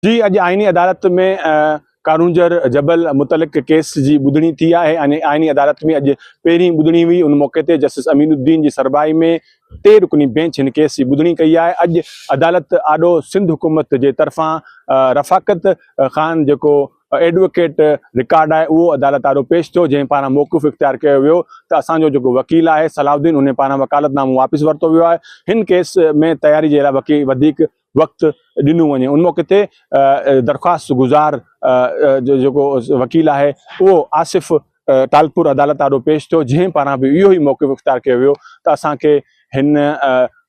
जी, अॼु आइनी अदालत में कारूंजर जबल मुतलिक़ केस जी ॿुधणी थी आहे। ऐं आइनी अदालत में अॼु पहिरीं ॿुधणी हुई। उन मौक़े ते जस्टिस अमीनुद्दीन जी सरबाई में 3 रुकनी बेंच हिन केस जी ॿुधणी कई आहे। अॼु अदालत आॾो सिंध हुकूमत जे तरफ़ां रफ़ाकत ख़ान जेको एडवोकेट रिकॉर्ड आहे उहो अदालत आॾो पेश थियो, जंहिं पारां मौक़ुफ़ इख़्तियार कयो वियो त असांजो जेको वकील आहे सलाउद्दीन, उन पारां वकालतनामो वापसि वरितो वियो आहे। हिन केस में तयारी जे लाइ वधीक वक़्तु ॾिनो वञे। उन मौक़े ते दरख़्वास्त गुज़ार जेको वकील आहे उहो आसिफ़ टालपुर अदालत आॾो पेश थियो, जंहिं पारां बि इहो ई मौक़िफ़ इख़्तियार कयो वियो त असांखे हिन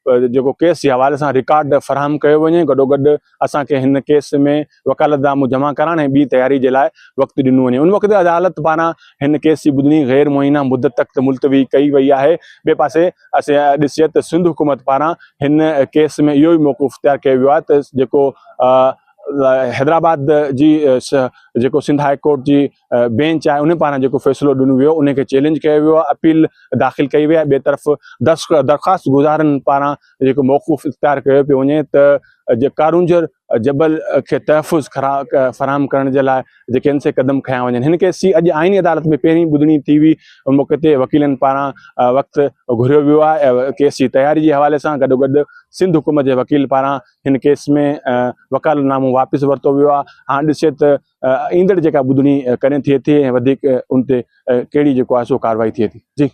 जेको केस जे हवाले सां रिकॉर्ड फ़राहम कयो वञे। गॾोगॾु असांखे हिन केस में वकालतनामो जमा कराइण ऐं ॿी तयारी जे लाइ वक़्तु ॾिनो वञे। उन वक़्तु अदालत पारां हिन केस जी ॿुधणी ग़ैर मुइना मुदत तक मुलतवी कई वई आहे। ॿिए पासे असां ॾिसिए त सिंध हुकूमत पारां हिन केस में इहो ई मौक़िफ़ इख़्तियार कयो वियो आहे त जेको हैदराबाद जी जेको सिंध हाई कोर्ट जी बेंच आहे उन पारां जेको फ़ैसिलो ॾिनो वियो उन खे चैलेंज कयो वियो आहे, अपील दाख़िल कई वई आहे। ॿिए तरफ़ दरख़्वास्त गुज़ारनि पारां जेको मौक़ुफ़ इख़्तियार कयो पियो वञे त कारूंजर जबल खे तहफ़ुज़ फ़राहम करण जे लाइ जेके आहिनि से क़दम खयां वञनि। हिन केस जी अॼु आइनी अदालत में पहिरीं ॿुधणी थी हुई। उन मौक़े ते वकीलनि पारां वक़्तु घुरियो वियो आहे केस जी तयारी जे हवाले सां। गॾोगॾु सिंध हुकूमत जे वकील पारां हिन केस में वकालतनामो वापसि वरितो वियो आहे। हाणे ॾिसे त ईंदड़ जेका ॿुधणी कॾहिं थिए थी ऐं वधीक उन ते कहिड़ी जेको आहे सो कार्रवाई थिए थी। जी।